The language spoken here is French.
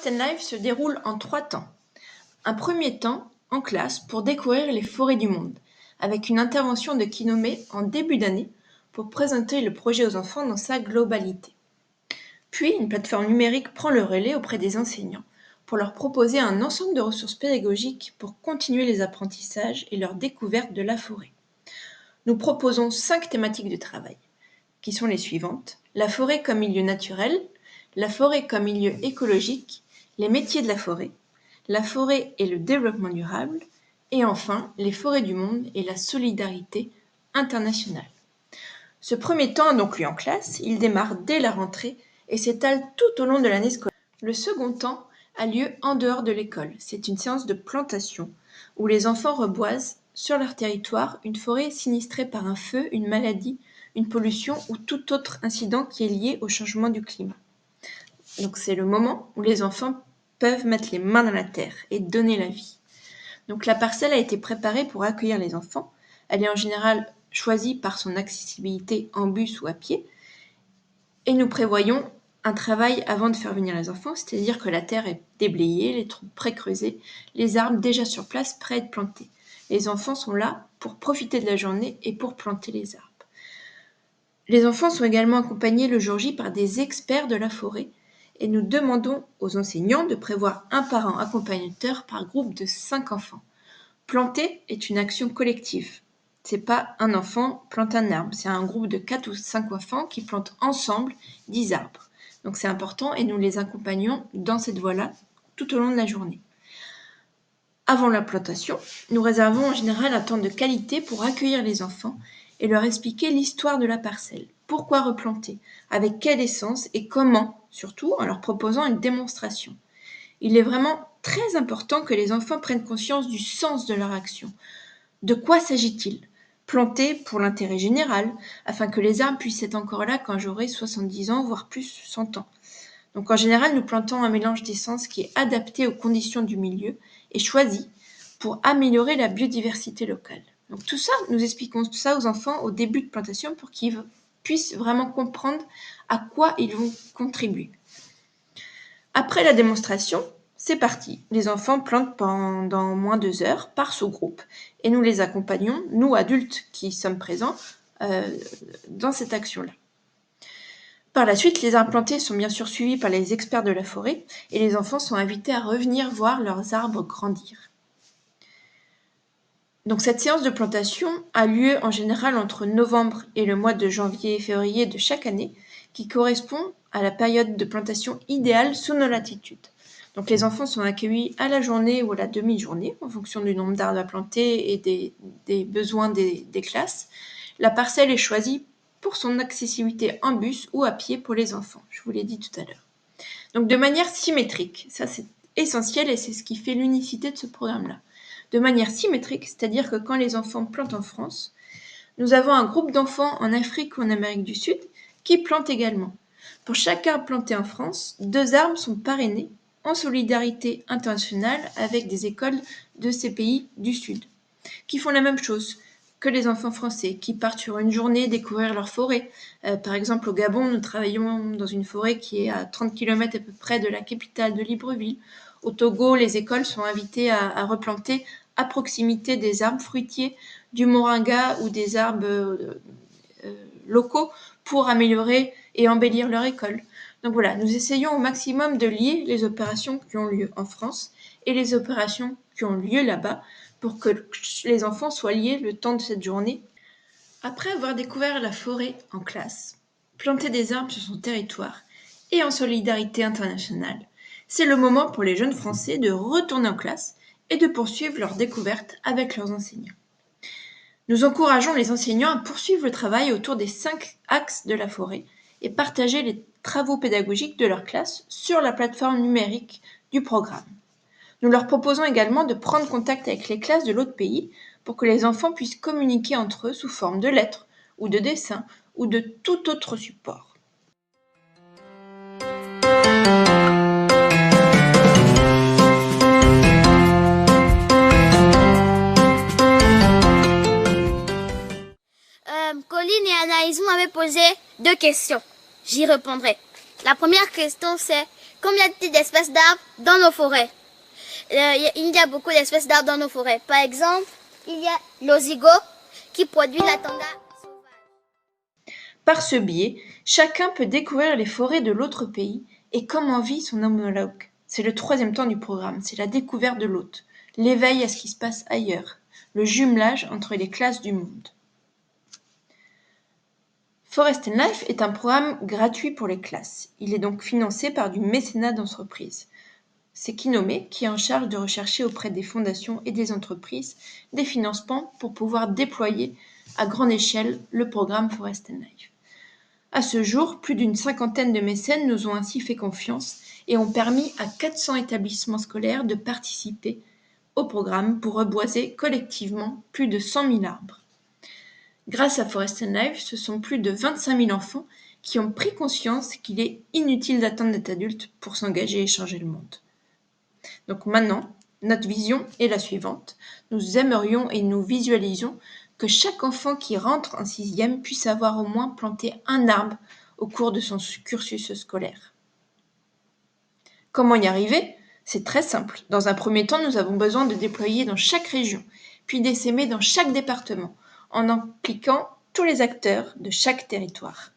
Forest and Life se déroule en 3 temps. Un premier temps en classe pour découvrir les forêts du monde, avec une intervention de Kinome en début d'année pour présenter le projet aux enfants dans sa globalité. Puis une plateforme numérique prend le relais auprès des enseignants pour leur proposer un ensemble de ressources pédagogiques pour continuer les apprentissages et leur découverte de la forêt. Nous proposons 5 thématiques de travail, qui sont les suivantes: la forêt comme milieu naturel, la forêt comme milieu écologique, les métiers de la forêt et le développement durable, et enfin les forêts du monde et la solidarité internationale. Ce premier temps a donc lieu en classe, il démarre dès la rentrée et s'étale tout au long de l'année scolaire. Le second temps a lieu en dehors de l'école. C'est une séance de plantation où les enfants reboisent sur leur territoire une forêt sinistrée par un feu, une maladie, une pollution ou tout autre incident qui est lié au changement du climat. Donc c'est le moment où les enfants peuvent mettre les mains dans la terre et donner la vie. Donc la parcelle a été préparée pour accueillir les enfants. Elle est en général choisie par son accessibilité en bus ou à pied. Et nous prévoyons un travail avant de faire venir les enfants, c'est-à-dire que la terre est déblayée, les trous pré-creusés, les arbres déjà sur place prêts à être plantés. Les enfants sont là pour profiter de la journée et pour planter les arbres. Les enfants sont également accompagnés le jour J par des experts de la forêt et nous demandons aux enseignants de prévoir un parent accompagnateur par groupe de 5 enfants. Planter est une action collective. C'est pas un enfant plante un arbre, c'est un groupe de 4 ou 5 enfants qui plantent ensemble 10 arbres. Donc c'est important et nous les accompagnons dans cette voie-là tout au long de la journée. Avant la plantation, nous réservons en général un temps de qualité pour accueillir les enfants et leur expliquer l'histoire de la parcelle. Pourquoi replanter? Avec quelle essence et comment, surtout en leur proposant une démonstration. Il est vraiment très important que les enfants prennent conscience du sens de leur action. De quoi s'agit-il? Planter pour l'intérêt général, afin que les arbres puissent être encore là quand j'aurai 70 ans, voire plus 100 ans. Donc en général, nous plantons un mélange d'essences qui est adapté aux conditions du milieu et choisi pour améliorer la biodiversité locale. Donc tout ça, nous expliquons ça aux enfants au début de plantation pour qu'ils puissent vraiment comprendre à quoi ils vont contribuer. Après la démonstration, c'est parti. Les enfants plantent pendant moins de 2 heures par sous-groupe et nous les accompagnons, nous adultes qui sommes présents, dans cette action-là. Par la suite, les arbres plantés sont bien sûr suivis par les experts de la forêt et les enfants sont invités à revenir voir leurs arbres grandir. Donc cette séance de plantation a lieu en général entre novembre et le mois de janvier et février de chaque année, qui correspond à la période de plantation idéale sous nos latitudes. Donc les enfants sont accueillis à la journée ou à la demi-journée en fonction du nombre d'arbres à planter et des besoins des classes. La parcelle est choisie pour son accessibilité en bus ou à pied pour les enfants, je vous l'ai dit tout à l'heure. Donc de manière symétrique, ça c'est essentiel et c'est ce qui fait l'unicité de ce programme-là. De manière symétrique, c'est-à-dire que quand les enfants plantent en France, nous avons un groupe d'enfants en Afrique ou en Amérique du Sud qui plantent également. Pour chaque arbre planté en France, 2 arbres sont parrainés en solidarité internationale avec des écoles de ces pays du Sud, qui font la même chose que les enfants français, qui partent sur une journée découvrir leur forêt. Par exemple, au Gabon, nous travaillons dans une forêt qui est à 30 km à peu près de la capitale de Libreville. Au Togo, les écoles sont invitées à replanter à proximité des arbres fruitiers, du moringa ou des arbres locaux pour améliorer et embellir leur école. Donc voilà, nous essayons au maximum de lier les opérations qui ont lieu en France et les opérations qui ont lieu là-bas pour que les enfants soient liés le temps de cette journée. Après avoir découvert la forêt en classe, planter des arbres sur son territoire et en solidarité internationale, c'est le moment pour les jeunes Français de retourner en classe et de poursuivre leur découverte avec leurs enseignants. Nous encourageons les enseignants à poursuivre le travail autour des 5 axes de la forêt et partager les travaux pédagogiques de leur classe sur la plateforme numérique du programme. Nous leur proposons également de prendre contact avec les classes de l'autre pays pour que les enfants puissent communiquer entre eux sous forme de lettres ou de dessins ou de tout autre support. Colline et Anaïs m'avaient posé 2 questions. J'y répondrai. La première question c'est: Combien y a-t-il d'espèces d'arbres dans nos forêts? Il y a beaucoup d'espèces d'arbres dans nos forêts. Par exemple, il y a l'osigo qui produit la tanga sauvage. Par ce biais, chacun peut découvrir les forêts de l'autre pays et comment vit son homologue. C'est le troisième temps du programme, c'est la découverte de l'hôte, l'éveil à ce qui se passe ailleurs, le jumelage entre les classes du monde. Forest and Life est un programme gratuit pour les classes. Il est donc financé par du mécénat d'entreprise. C'est Kinome qui est en charge de rechercher auprès des fondations et des entreprises des financements pour pouvoir déployer à grande échelle le programme Forest and Life. À ce jour, plus d'une cinquantaine de mécènes nous ont ainsi fait confiance et ont permis à 400 établissements scolaires de participer au programme pour reboiser collectivement plus de 100 000 arbres. Grâce à Forest and Life, ce sont plus de 25 000 enfants qui ont pris conscience qu'il est inutile d'attendre d'être adulte pour s'engager et changer le monde. Donc maintenant, notre vision est la suivante. Nous aimerions et nous visualisons que chaque enfant qui rentre en 6e puisse avoir au moins planté un arbre au cours de son cursus scolaire. Comment y arriver? C'est très simple. Dans un premier temps, nous avons besoin de déployer dans chaque région, puis d'essaimer dans chaque département, en impliquant tous les acteurs de chaque territoire.